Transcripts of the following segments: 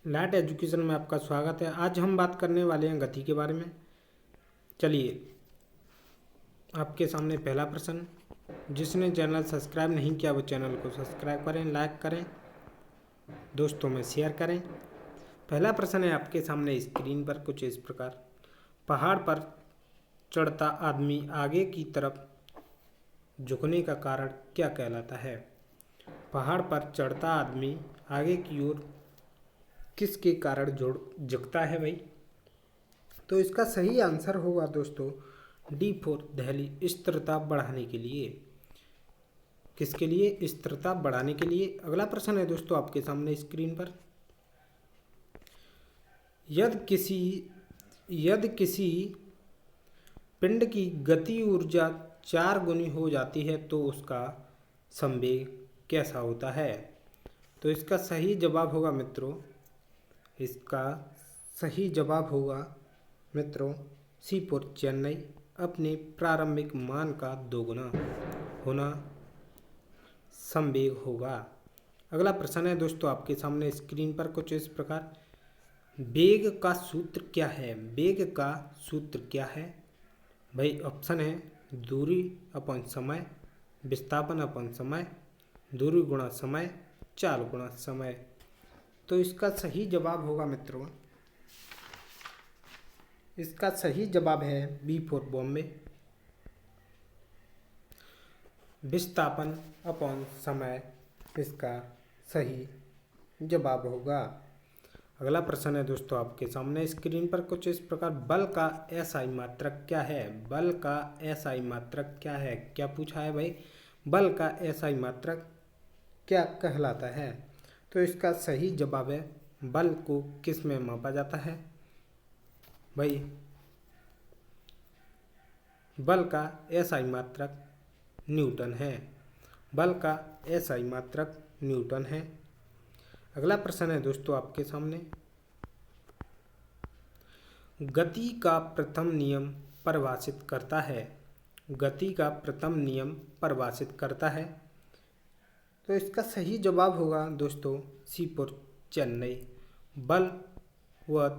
Light education में आपका स्वागत है। आज हम बात करने वाले हैं गति के बारे में। चलिए, आपके सामने पहला प्रश्न। जिसने चैनल सब्सक्राइब नहीं किया वो चैनल को सब्सक्राइब करें, लाइक करें, दोस्तों में शेयर करें। पहला प्रश्न है आपके सामने स्क्रीन पर कुछ इस प्रकार। पहाड़ पर चढ़ता आदमी आगे की तरफ झुकने का कारण क्या कहलाता है? पहाड़ पर चढ़ता आदमी आगे की ओर किसके कारण झुकता है भाई? तो इसका सही आंसर होगा दोस्तों डी फॉर दहली, स्थिरता बढ़ाने के लिए। किसके लिए? स्थिरता बढ़ाने के लिए। अगला प्रश्न है दोस्तों आपके सामने स्क्रीन पर। यदि किसी पिंड की गति ऊर्जा 4 गुनी हो जाती है तो उसका संवेग कैसा होता है? तो इसका सही जवाब होगा मित्रों, इसका सही जवाब होगा मित्रों सी फॉर चेन्नई, अपने प्रारंभिक मान का दोगुना होना संवेग होगा। अगला प्रश्न है दोस्तों आपके सामने स्क्रीन पर कुछ इस प्रकार। वेग का सूत्र क्या है? वेग का सूत्र क्या है भाई? ऑप्शन है दूरी अपॉन समय, विस्थापन अपॉन समय, दूरी गुणा समय, चाल गुणा समय। तो इसका सही जवाब होगा मित्रों, इसका सही जवाब है बी फॉर बॉम्बे, विस्थापन अपॉन समय इसका सही जवाब होगा। अगला प्रश्न है दोस्तों आपके सामने स्क्रीन पर कुछ इस प्रकार। बल का एसआई मात्रक क्या है? बल का एसआई मात्रक क्या है? क्या पूछा है भाई? बल का एसआई मात्रक क्या कहलाता है? तो इसका सही जवाब है बल को किस में मापा जाता है भाई? बल का एसआई मात्रक न्यूटन है। बल का एसआई मात्रक न्यूटन है। अगला प्रश्न है दोस्तों आपके सामने। गति का प्रथम नियम परिभाषित करता है। गति का प्रथम नियम परिभाषित करता है। तो इसका सही जवाब होगा दोस्तों सी फॉर चेन्नई, बल व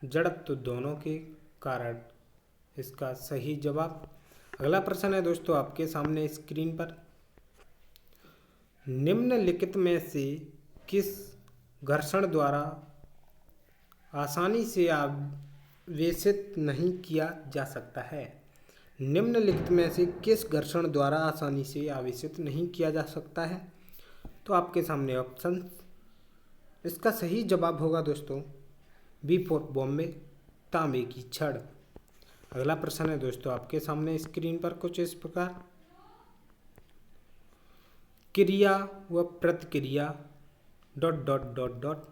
जड़त्व दोनों के कारण इसका सही जवाब। अगला प्रश्न है दोस्तों आपके सामने स्क्रीन पर। निम्नलिखित में से किस घर्षण द्वारा आसानी से आवेशित नहीं किया जा सकता है? निम्नलिखित में से किस घर्षण द्वारा आसानी से आवेशित नहीं किया जा सकता है? तो आपके सामने ऑप्शन, इसका सही जवाब होगा दोस्तों बी फॉर बॉम्बे, तांबे की छड़। अगला प्रश्न है दोस्तों आपके सामने स्क्रीन पर कुछ इस प्रकार। क्रिया व प्रतिक्रिया डॉट डॉट डॉट डॉट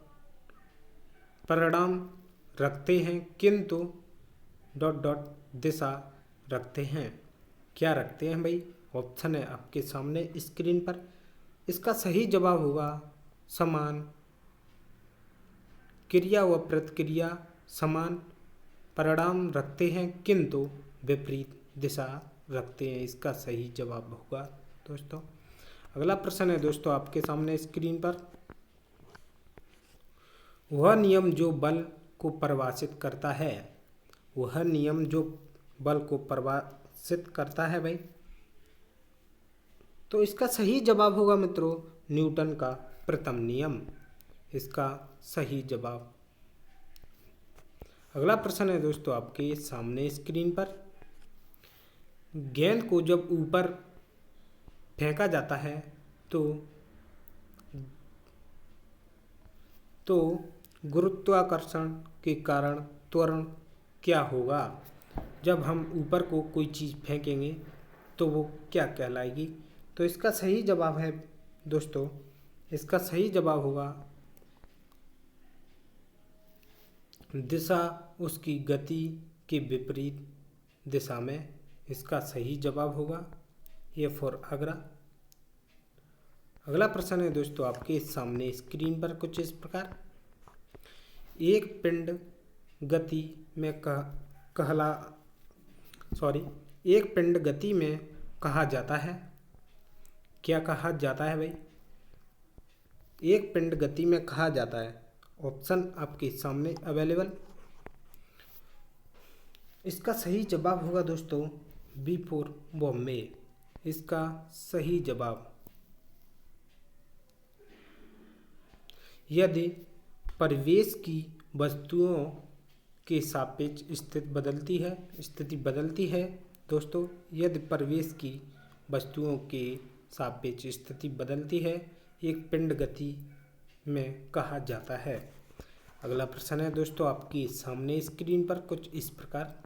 परिणाम रखते हैं किंतु डॉट डॉट दिशा रखते हैं। क्या रखते हैं भाई? ऑप्शन है आपके सामने स्क्रीन पर। इसका सही जवाब होगा समान क्रिया व प्रतिक्रिया समान परिणाम रखते हैं किंतु विपरीत दिशा रखते हैं। इसका सही जवाब होगा दोस्तों। अगला प्रश्न है दोस्तों आपके सामने स्क्रीन पर। वह नियम जो बल को परिभाषित करता है, वह नियम जो बल को परिभाषित करता है भाई? तो इसका सही जवाब होगा मित्रों न्यूटन का प्रथम नियम, इसका सही जवाब। अगला प्रश्न है दोस्तों आपके सामने स्क्रीन पर। गेंद को जब ऊपर फेंका जाता है तो गुरुत्वाकर्षण के कारण त्वरण क्या होगा? जब हम ऊपर को कोई चीज़ फेंकेंगे तो वो क्या कहलाएगी? तो इसका सही जवाब है दोस्तों, इसका सही जवाब होगा दिशा उसकी गति के विपरीत दिशा में। इसका सही जवाब होगा ए फॉर आगरा। अगला प्रश्न है दोस्तों आपके सामने स्क्रीन पर कुछ इस प्रकार। एक पिंड गति में एक पिंड गति में कहा जाता है। क्या कहा जाता है भाई? एक पिंड गति में कहा जाता है ऑप्शन आपके सामने अवेलेबल। इसका सही जवाब होगा दोस्तों बी फॉर बॉम्बे। इसका सही जवाब। यदि परिवेश की वस्तुओं के सापेक्ष स्थिति बदलती है दोस्तों, यदि परिवेश की वस्तुओं के सापेक्ष स्थिति बदलती है, एक पिंड गति में कहा जाता है। अगला प्रश्न है दोस्तों आपके सामने स्क्रीन पर कुछ इस प्रकार।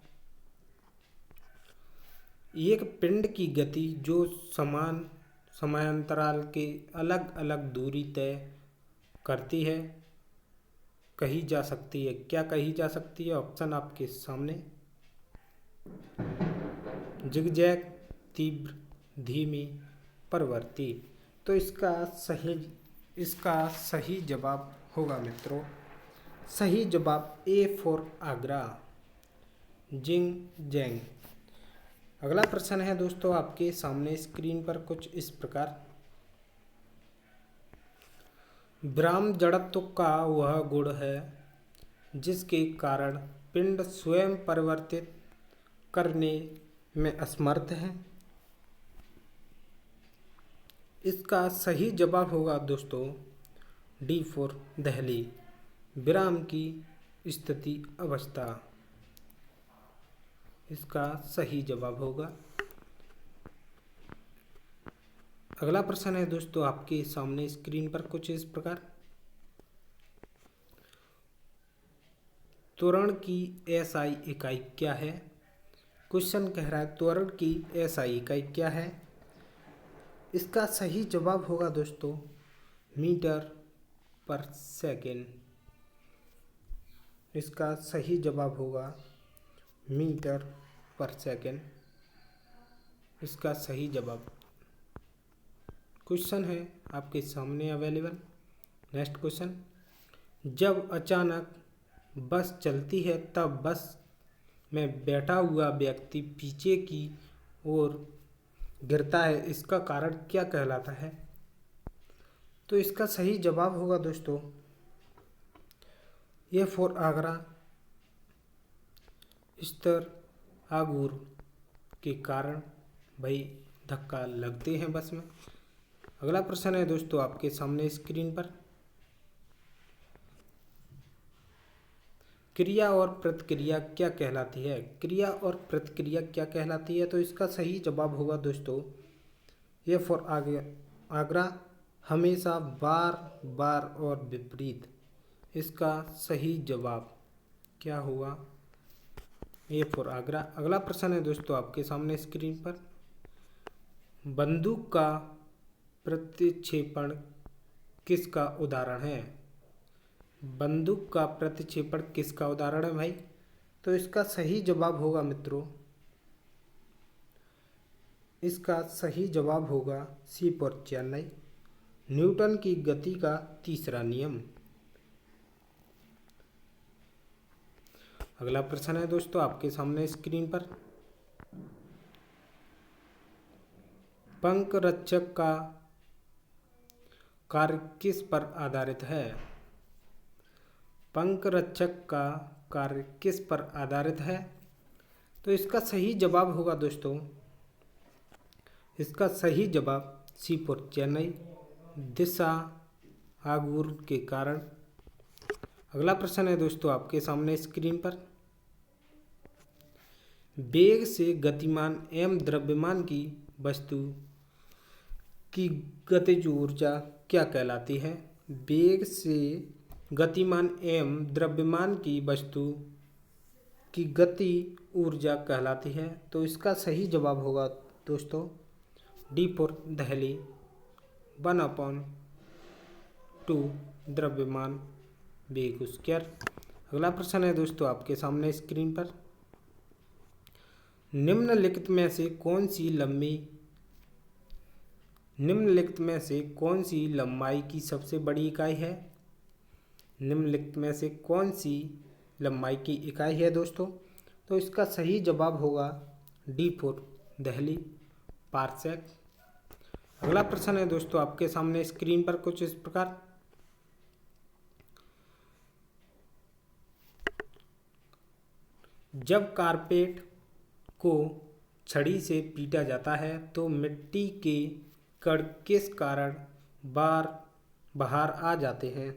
एक पिंड की गति जो समान समयांतराल के अलग अलग दूरी तय करती है कही जा सकती है। क्या कही जा सकती है? ऑप्शन आपके सामने। जिगजैग, तीव्र, धीमी, परवर्ती। तो इसका सही जवाब होगा मित्रों, सही जवाब ए फॉर आगरा, जिंग जैंग। अगला प्रश्न है दोस्तों आपके सामने स्क्रीन पर कुछ इस प्रकार। विराम जड़त्व का वह गुण है जिसके कारण पिंड स्वयं परिवर्तित करने में असमर्थ है। इसका सही जवाब होगा दोस्तों डी फॉर दहली, विराम की स्थिति अवस्था। इसका सही जवाब होगा। अगला प्रश्न है दोस्तों आपके सामने स्क्रीन पर कुछ इस प्रकार। त्वरण की एसआई इकाई क्या है? क्वेश्चन कह रहा है त्वरण की एसआई इकाई क्या है? इसका सही जवाब होगा दोस्तों मीटर पर सेकेंड। इसका सही जवाब होगा मीटर पर सेकेंड। इसका सही जवाब। क्वेश्चन है आपके सामने अवेलेबल। Next question. जब अचानक बस चलती है तब बस में बैठा हुआ व्यक्ति पीछे की ओर गिरता है, इसका कारण क्या कहलाता है? तो इसका सही जवाब होगा दोस्तों ये फॉर आगरा, स्तर आगुर के कारण भाई धक्का लगते हैं बस में। अगला प्रश्न है दोस्तों आपके सामने स्क्रीन पर। क्रिया और प्रतिक्रिया क्या कहलाती है? क्रिया और प्रतिक्रिया क्या कहलाती है? तो इसका सही जवाब होगा दोस्तों ये फॉर आगरा, हमेशा, बार बार और विपरीत। इसका सही जवाब क्या होगा? ये फॉर आगरा। अगला प्रश्न है दोस्तों आपके सामने स्क्रीन पर। बंदूक का प्रतिक्षेपण किसका उदाहरण है? बंदूक का प्रतिक्षेपण किसका उदाहरण है भाई? तो इसका सही जवाब होगा मित्रों, इसका सही जवाब होगा सी फॉर चेन्नई, न्यूटन की गति का तीसरा नियम। अगला प्रश्न है दोस्तों आपके सामने स्क्रीन पर। पंखरक्षक का कार्य किस पर आधारित है? पंखरक्षक का कार्य किस पर आधारित है? तो इसका सही जवाब होगा दोस्तों, इसका सही जवाब सी फॉर चेन्नई, दिशा आगुर के कारण। अगला प्रश्न है दोस्तों आपके सामने स्क्रीन पर। वेग से गतिमान एवं द्रव्यमान की वस्तु की गतिज ऊर्जा क्या कहलाती है? वेग से गतिमान एवं द्रव्यमान की वस्तु की गति ऊर्जा कहलाती है। तो इसका सही जवाब होगा दोस्तों डी फॉर दहली, 1/2 द्रव्यमान वेग स्क्वायर। अगला प्रश्न है दोस्तों आपके सामने स्क्रीन पर। निम्नलिखित में से कौन सी लंबाई की सबसे बड़ी इकाई है? निम्नलिखित में से कौन सी लंबाई की इकाई है दोस्तों? तो इसका सही जवाब होगा डी फॉर दहली, पारसेक। अगला प्रश्न है दोस्तों आपके सामने स्क्रीन पर कुछ इस प्रकार। जब कारपेट को छड़ी से पीटा जाता है तो मिट्टी के कण किस कारण बाहर आ जाते हैं?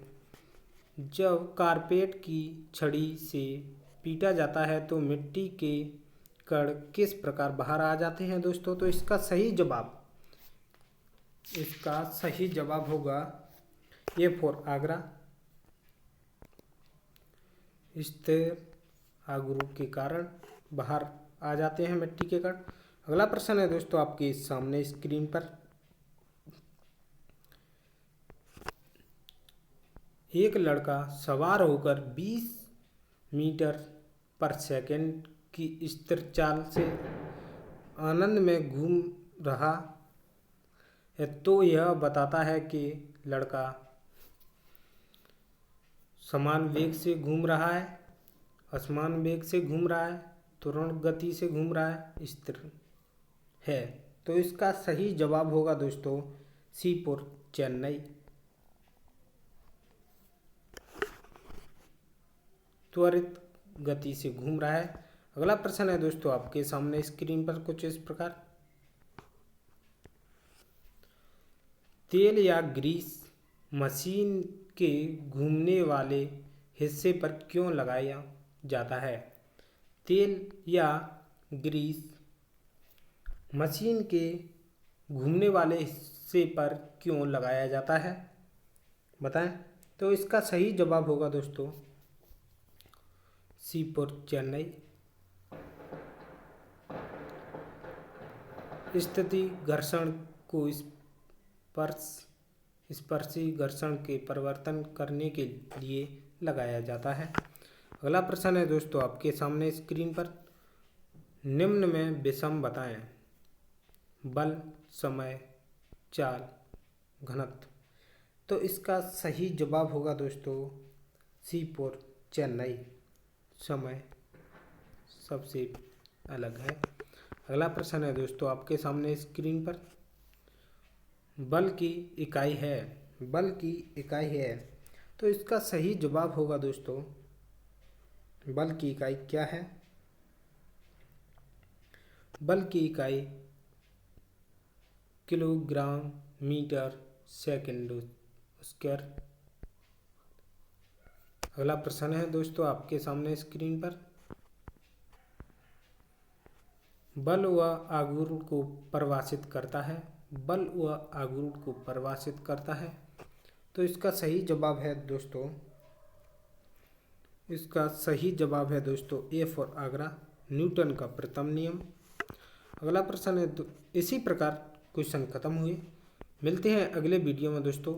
जब कारपेट की छड़ी से पीटा जाता है तो मिट्टी के कण किस प्रकार बाहर आ जाते हैं दोस्तों? तो इसका सही जवाब होगा ए फॉर आगरा, स्थिर आगरू के कारण बाहर आ जाते हैं मिट्टी के कण। अगला प्रश्न है दोस्तों आपके सामने स्क्रीन पर। एक लड़का सवार होकर 20 मीटर पर सेकंड की स्थिर चाल से आनंद में घूम रहा है, तो यह बताता है कि लड़का समान वेग से घूम रहा है, असमान वेग से घूम रहा है, तुरंत गति से घूम रहा है, स्थिर है। तो इसका सही जवाब होगा दोस्तों सी फॉर चेन्नई, त्वरित गति से घूम रहा है। अगला प्रश्न है दोस्तों आपके सामने स्क्रीन पर कुछ इस प्रकार। तेल या ग्रीस मशीन के घूमने वाले हिस्से पर क्यों लगाया जाता है? तेल या ग्रीस मशीन के घूमने वाले हिस्से पर क्यों लगाया जाता है, बताएं। तो इसका सही जवाब होगा दोस्तों सी फॉर चेन्नई, स्थिति घर्षण को स्पर्शी घर्षण के परिवर्तन करने के लिए लगाया जाता है। अगला प्रश्न है दोस्तों आपके सामने स्क्रीन पर। निम्न में विषम बताएं: बल, समय, चाल, घनत्व। तो इसका सही जवाब होगा दोस्तों सी फॉर चेन्नई, समय सबसे अलग है। अगला प्रश्न है दोस्तों आपके सामने स्क्रीन पर। बल की इकाई है, तो इसका सही जवाब होगा दोस्तों बल की इकाई क्या है? बल की इकाई किलोग्राम मीटर सेकंड स्क्वायर। अगला प्रश्न है दोस्तों आपके सामने स्क्रीन पर। बल व आघूर्ण को परिभाषित करता है। तो इसका सही जवाब है दोस्तों ए फॉर आगरा, न्यूटन का प्रथम नियम। अगला प्रश्न है इसी प्रकार क्वेश्चन खत्म हुए। मिलते हैं अगले वीडियो में दोस्तों।